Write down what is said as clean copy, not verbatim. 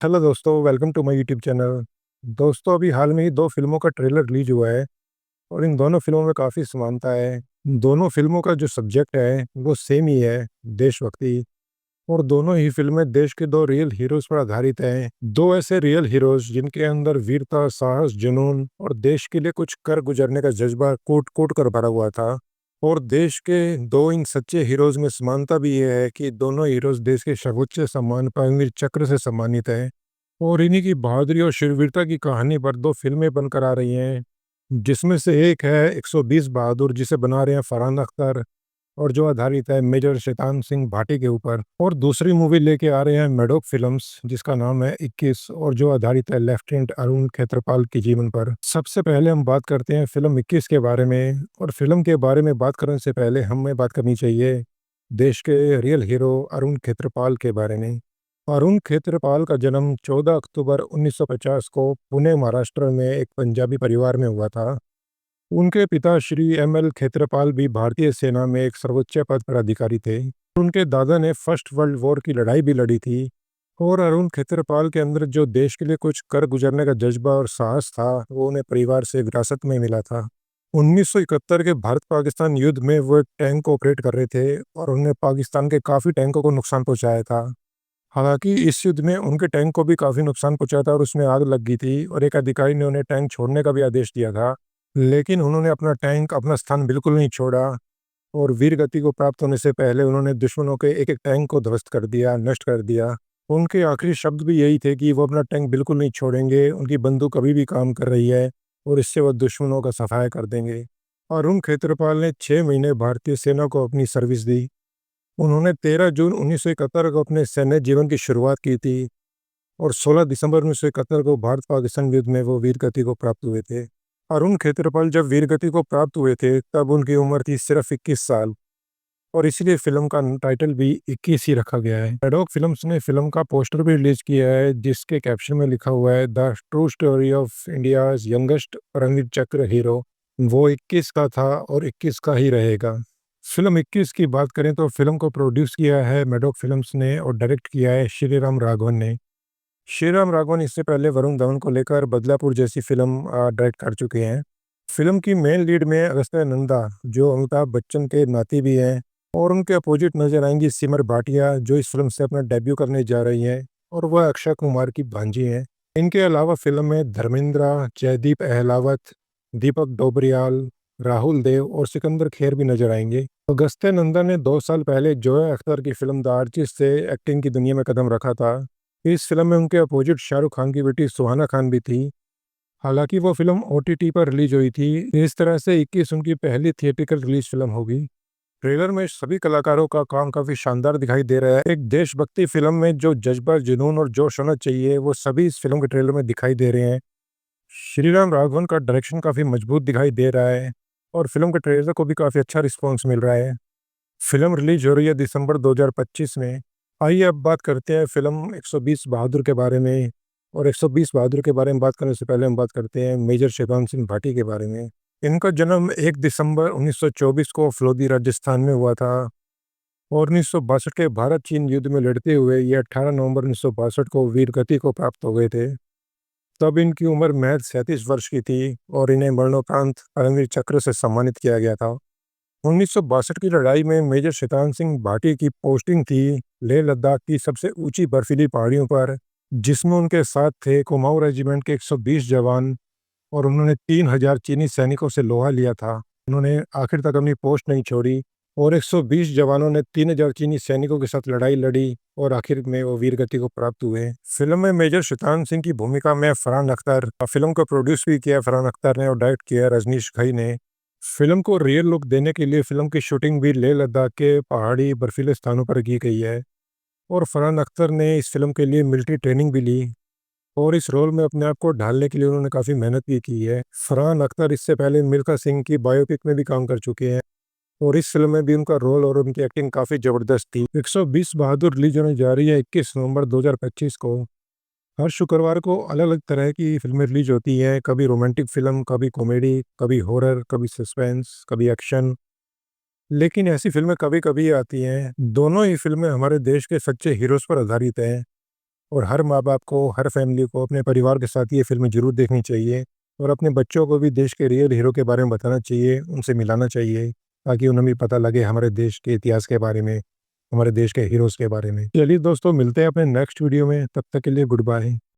Hello दोस्तों, welcome to my YouTube channel. दोस्तों, अभी हाल में ही दो फिल्मों का ट्रेलर रिलीज हुआ है और इन दोनों फिल्मों में काफ़ी समानता है। दोनों फिल्मों का जो सब्जेक्ट है वो सेम ही है, देशभक्ति। और दोनों ही फिल्में देश के दो रियल हीरोज पर आधारित हैं। दो ऐसे रियल हीरोज जिनके अंदर वीरता, साहस, जुनून और देश के लिए कुछ कर गुजरने का जज्बा कोट कोट कर भरा हुआ था। और देश के दो इन सच्चे हीरोज में समानता भी ये है कि दोनों हीरोज देश के सर्वोच्च सम्मान परमवीर चक्र से सम्मानित हैं। और इन्हीं की बहादुरी और शूरवीरता की कहानी पर दो फिल्में बनकर आ रही हैं, जिसमें से एक है 120 बहादुर, जिसे बना रहे हैं फरहान अख्तर और जो आधारित है मेजर शैतान सिंह भाटी के ऊपर। और दूसरी मूवी लेके आ रहे हैं मेडोक फिल्म्स, जिसका नाम है 21 और जो आधारित है लेफ्टिनेंट अरुण खेत्रपाल के जीवन पर। सबसे पहले हम बात करते हैं फिल्म 21 के बारे में। और फिल्म के बारे में बात करने से पहले हमें बात करनी चाहिए देश के रियल हीरो अरुण खेत्रपाल के बारे में। अरुण खेत्रपाल का जन्म 14 अक्टूबर 1950 को पुणे, महाराष्ट्र में एक पंजाबी परिवार में हुआ था। उनके पिता श्री एम.एल. खेत्रपाल भी भारतीय सेना में एक सर्वोच्च पद पर अधिकारी थे। उनके दादा ने फर्स्ट वर्ल्ड वॉर की लड़ाई भी लड़ी थी। और अरुण खेत्रपाल के अंदर जो देश के लिए कुछ कर गुजरने का जज्बा और साहस था, वो उन्हें परिवार से विरासत में मिला था। 1971 के भारत पाकिस्तान युद्ध में वो एक टैंक ऑपरेट कर रहे थे और उन्होंने पाकिस्तान के काफ़ी टैंकों को नुकसान पहुंचाया था। हालांकि इस युद्ध में उनके टैंक को भी काफ़ी नुकसान पहुंचा था और उसमें आग लग गई थी और एक अधिकारी ने उन्हें टैंक छोड़ने का भी आदेश दिया था। लेकिन उन्होंने अपना टैंक, अपना स्थान बिल्कुल नहीं छोड़ा। और वीर गति को प्राप्त होने से पहले उन्होंने दुश्मनों के एक एक टैंक को ध्वस्त कर दिया, नष्ट कर दिया। उनके आखिरी शब्द भी यही थे कि वो अपना टैंक बिल्कुल नहीं छोड़ेंगे, उनकी बंदूक अभी भी काम कर रही है और इससे वो दुश्मनों का सफाया कर देंगे। अरुण खेत्रपाल ने 6 महीने भारतीय सेना को अपनी सर्विस दी। उन्होंने 13 जून 1971 को अपने सैन्य जीवन की शुरुआत की थी और 16 दिसंबर 1971 को भारत पाकिस्तान युद्ध में वो वीर गति को प्राप्त हुए थे। अरुण खेत्रपाल जब वीर गति को प्राप्त हुए थे तब उनकी उम्र थी सिर्फ 21 साल। और इसलिए फिल्म का टाइटल भी 21 ही रखा गया है। रेडॉक फिल्म्स ने फिल्म का पोस्टर भी रिलीज किया है, जिसके कैप्शन में लिखा हुआ है the true story of India youngest Ranveer चक्र हीरो। वो 21 का था और 21 का ही रहेगा। फिल्म 21 की बात करें तो फिल्म को प्रोड्यूस किया है मेडोक फिल्म्स ने और डायरेक्ट किया है श्री राम राघवन ने। श्री राम राघवन इससे पहले वरुण धवन को लेकर बदलापुर जैसी फिल्म डायरेक्ट कर चुके हैं। फिल्म की मेन लीड में अगस्त्य नंदा, जो अमिताभ बच्चन के नाती भी हैं। और उनके अपोजिट नजर आएंगी सिमर भाटिया, जो इस फिल्म से अपना डेब्यू करने जा रही हैं और वह अक्षय कुमार की भांजी हैं। इनके अलावा फिल्म में धर्मेंद्र, जयदीप अहलावत, दीपक डोबरियाल, राहुल देव और सिकंदर खेर भी नजर आएंगे। अगस्त्य नंदा ने 2 साल पहले जोया अख्तर की फिल्म द आर्टिस्ट से एक्टिंग की दुनिया में कदम रखा था। इस फिल्म में उनके अपोजिट शाहरुख खान की बेटी सुहाना खान भी थी। हालांकि वो फिल्म ओटीटी पर रिलीज हुई थी। इस तरह से 21 उनकी पहली थिएट्रिकल रिलीज फिल्म होगी। ट्रेलर में सभी कलाकारों का काम काफी शानदार दिखाई दे रहा है। एक देशभक्ति फिल्म में जो जज्बा, जुनून और जोश होना चाहिए, वो सभी इस फिल्म के ट्रेलर में दिखाई दे रहे हैं। श्रीराम राघवन का डायरेक्शन काफी मजबूत दिखाई दे रहा है और फिल्म के ट्रेलर को भी काफी अच्छा रिस्पॉन्स मिल रहा है। फिल्म रिलीज हो रही है दिसंबर 2025 में। आइए अब बात करते हैं फिल्म 120 बहादुर के बारे में। और 120 बहादुर के बारे में बात करने से पहले हम बात करते हैं मेजर शैतान सिंह भाटी के बारे में। इनका जन्म 1 दिसंबर 1924 को फलोदी, राजस्थान में हुआ था। और 1962 के भारत चीन युद्ध में लड़ते हुए ये 18 नवंबर 1962 को वीर गति को प्राप्त हो गए थे। तब इनकी उम्र महज 37 वर्ष की थी और इन्हें मरणोपरांत परमवीर चक्र से सम्मानित किया गया था। 1962 की लड़ाई में मेजर शैतान सिंह भाटी की पोस्टिंग थी लेह लद्दाख की सबसे ऊंची बर्फीली पहाड़ियों पर, जिसमें उनके साथ थे कुमाऊं रेजिमेंट के 120 जवान। और उन्होंने 3000 चीनी सैनिकों से लोहा लिया था। उन्होंने आखिर तक अपनी पोस्ट नहीं छोड़ी और 120 जवानों ने 3000 चीनी सैनिकों के साथ लड़ाई लड़ी और आखिर में वो वीर गति को प्राप्त हुए। फिल्म में मेजर शैतान सिंह की भूमिका में फरहान अख्तर, फिल्म को प्रोड्यूस भी किया फरहान अख्तर ने और डायरेक्ट किया रजनीश घई ने। फिल्म को रियल लुक देने के लिए फिल्म की शूटिंग भी लेह लद्दाख के पहाड़ी बर्फीले स्थानों पर की गई है। और फरहान अख्तर ने इस फिल्म के लिए मिलिट्री ट्रेनिंग भी ली और इस रोल में अपने आप को ढालने के लिए उन्होंने काफ़ी मेहनत भी की है। फरहान अख्तर इससे पहले मिल्खा सिंह की बायोपिक में भी काम कर चुके हैं और इस फिल्म में भी उनका रोल और उनकी एक्टिंग काफ़ी ज़बरदस्त थी। 120 बहादुर रिलीज होने जा रही है 21 नवंबर 2025 को। हर शुक्रवार को अलग अलग तरह की फिल्में रिलीज होती हैं, कभी रोमांटिक फिल्म, कभी कॉमेडी, कभी हॉरर, कभी सस्पेंस, कभी एक्शन। लेकिन ऐसी फिल्में कभी कभी आती हैं। दोनों ही फिल्में हमारे देश के सच्चे हीरोज पर आधारित हैं। और हर माँ बाप को, हर फैमिली को अपने परिवार के साथ ये फ़िल्में ज़रूर देखनी चाहिए और अपने बच्चों को भी देश के रियल हीरो के बारे में बताना चाहिए, उनसे मिलाना चाहिए, ताकि उन्हें भी पता लगे हमारे देश के इतिहास के बारे में, हमारे देश के हीरोज़ के बारे में। चलिए दोस्तों, मिलते हैं अपने नेक्स्ट वीडियो में, तब तक के लिए गुड बाय।